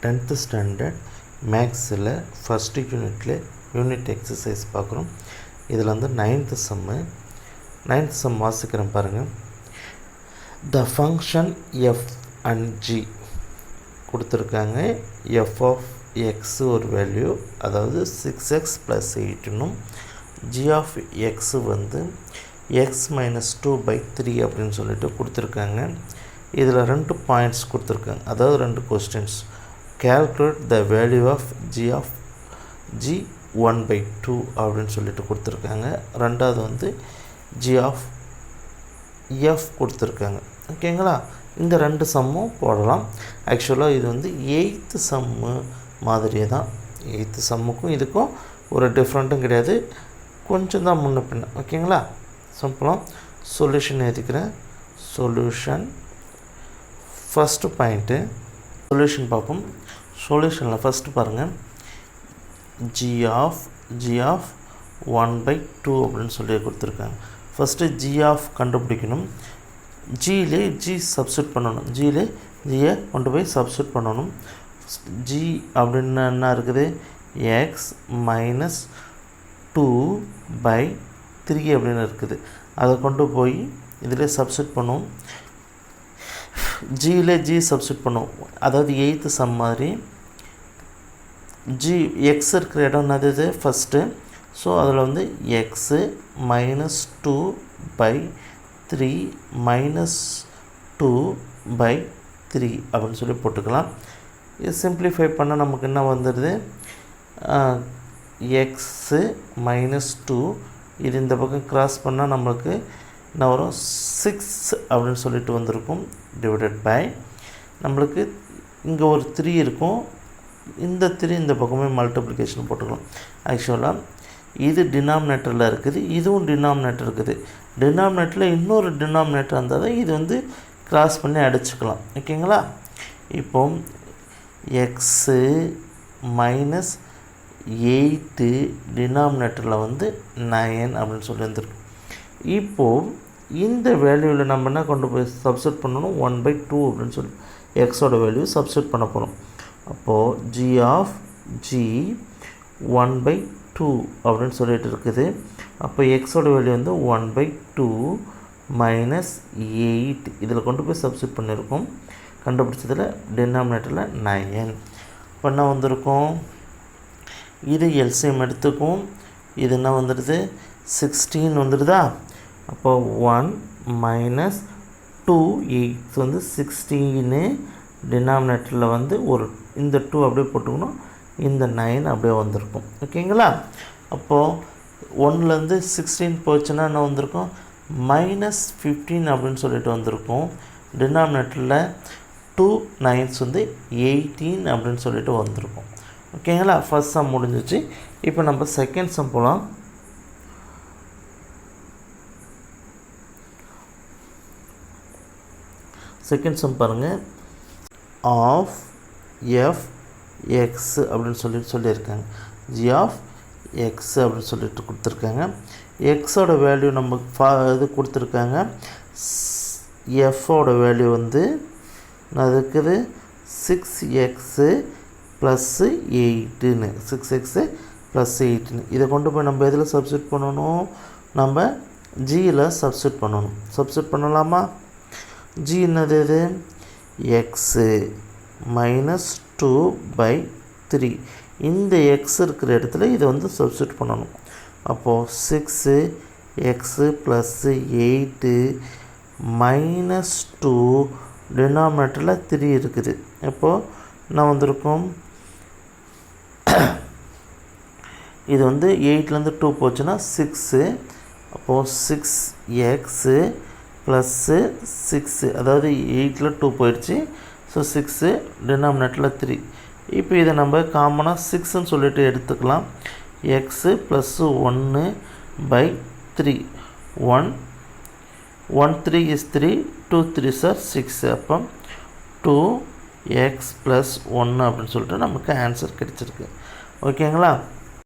10th standard மேக்ஸில் first unit exercise பார்க்குறோம். இதில் வந்து 9th சம் வாசிக்கிறேன் பாருங்கள். The function F and G கொடுத்துருக்காங்க. எஃப் ஆஃப் எக்ஸ் ஒரு வேல்யூ, அதாவது 6x + 8னும் ஜி ஆஃப் எக்ஸு வந்து எக்ஸ் - 2/3 அப்படின்னு சொல்லிட்டு கொடுத்துருக்காங்க. இதில் 2 பாயிண்ட்ஸ் கொடுத்துருக்காங்க, அதாவது 2 questions. calculate the value of g 1/2 அப்படின்னு சொல்லிட்டு கொடுத்துருக்காங்க. ரெண்டாவது வந்து g of f கொடுத்துருக்காங்க. ஓகேங்களா? இந்த 2 சம்மும் போடலாம். ஆக்சுவலாக இது வந்து 8th சம்மு மாதிரியே தான். 8th சம்முக்கும் இதுக்கும் ஒரு டிஃப்ரெண்ட்டும் கிடையாது, கொஞ்சம் தான் முன்ன பின்ன. ஓகேங்களா? சிம்பிளாக சொல்யூஷன் எழுதிக்கிறேன். சொல்யூஷன் ஃபஸ்ட்டு பாயிண்ட்டு சொல்யூஷன் பார்ப்போம். சொல்யூஷனில் ஃபஸ்ட்டு பாருங்கள், g of 1/2 அப்படின்னு சொல்லி கொடுத்துருக்காங்க. ஃபஸ்ட்டு g of கண்டுபிடிக்கணும். ஜியிலே ஜி சப்ஸ்டியூட் பண்ணணும். ஜியை கொண்டு போய் சப்ஸ்டியூட் பண்ணணும். g அப்படின்னு என்ன இருக்குது, x - 2/3 அப்படின்னு இருக்குது. அதை கொண்டு போய் இதில் சப்ஸ்டியூட் பண்ணுவோம். ஜியில் ஜி சப்ஸ்டியூட் பண்ணுவோம். அதாவது 8th சம் மாதிரி ஜி எக்ஸ் இருக்கிற இடம் என்னது ஃபஸ்ட்டு. ஸோ அதில் வந்து எக்ஸு -2/3 -2/3 அப்படின்னு சொல்லி போட்டுக்கலாம். இது சிம்பிளிஃபை பண்ணால் நமக்கு என்ன வந்துடுது, எக்ஸு -2 இது இந்த பக்கம் கிராஸ் பண்ணால் நம்மளுக்கு என்ன வரும், 6 அப்படின்னு சொல்லிட்டு வந்திருக்கும். டிவைடட் பை நம்மளுக்கு இங்கே ஒரு 3 இருக்கும். இந்த 3 இந்த பக்கமே மல்டிப்ளிகேஷன் போட்டுக்கலாம். ஆக்சுவலாக இது டினாமினேட்டரில் இருக்குது, இதுவும் டினாமினேட்டர் இருக்குது. டினாமினேட்டரில் இன்னொரு டினாமினேட்டர் இருந்தால் தான் இது வந்து கிராஸ் பண்ணி அடிச்சுக்கலாம். ஓகேங்களா? இப்போ எக்ஸு -8 டினாமினேட்டரில் வந்து 9 அப்படின்னு சொல்லி வந்துருக்கு. இப்போது இந்த வேல்யூவில் நம்ம என்ன கொண்டு போய் சப்ஸ்டியூட் பண்ணணும், 1/2 அப்படின்னு சொல்லி எக்ஸோட வேல்யூ சப்ஸ்டியூட் பண்ண போகிறோம். அப்போது g of 1/2 அப்படின்னு சொல்லிட்டு இருக்குது. அப்போ எக்ஸோட வேல்யூ வந்து 1/2 -8 இதில் கொண்டு போய் சப்ஸ்டியூட் பண்ணியிருக்கோம். கண்டுபிடிச்சதில் டினாமினேட்டரில் 9. இப்போ என்ன வந்திருக்கும், இது எல்சிஎம் எடுத்துக்கும். இது என்ன வந்துடுது, 16 வந்துடுதா. அப்போ 1 - 2 8 வந்து 16. டினாமினேட்டரில் வந்து ஒரு இந்த 2 அப்படியே போட்டுக்கணும், இந்த 9 அப்படியே வந்திருக்கும். ஓகேங்களா? அப்போது 1லேருந்து 16 போச்சுன்னா என்ன வந்திருக்கும், -15 அப்படின்னு சொல்லிட்டு வந்திருக்கும். டினாமினேட்டரில் 2 9s வந்து 18 அப்படின்னு சொல்லிட்டு வந்திருக்கும். ஓகேங்களா? ஃபஸ்ட் சம் முடிஞ்சிச்சு. இப்போ நம்ம செகண்ட் சம் போகலாம். செகண்ட் சம் பாருங்கள். ஆஃப் எஃப் எக்ஸ் அப்படின்னு சொல்லியிருக்காங்க. ஜி ஆஃப் எக்ஸ் அப்படின்னு சொல்லிட்டு கொடுத்துருக்காங்க. எக்ஸோட வேல்யூ நம்ம இது கொடுத்துருக்காங்க. எஃபோட வேல்யூ வந்து அதுக்குது 6x + 8ன்னு 6x + 8ன்னு. இதை கொண்டு போய் நம்ம எதில் சப்ஸ்டியூட் பண்ணணும், நம்ம ஜியில் சப்ஸ்டியூட் பண்ணணும். சப்ஸ்டியூட் பண்ணலாமா? ஜி என்னது, இது எக்ஸு -2/3. இந்த எக்ஸ் இருக்கிற இடத்துல இதை வந்து சப்ஸ்டியூட் பண்ணணும். அப்போது 6x + 8 -2 டினாமினேட்டரில் 3 இருக்குது. அப்போது என்ன வந்திருக்கும், இது வந்து 8லேருந்து 2 போச்சுன்னா 6. அப்போது 6x + 6, அதாவது 8ல் 2 போயிடுச்சு. ஸோ 6 டினாமினேட்டரில் 3. இப்போ இதை நம்ம காமனாக 6ன்னு சொல்லிட்டு எடுத்துக்கலாம். x + 1/3 1 3 is 3, 2 3s are 6. அப்போ 2x + 1 அப்படின்னு சொல்லிட்டு நமக்கு ஆன்சர் கிடச்சிருக்கு. ஓகேங்களா?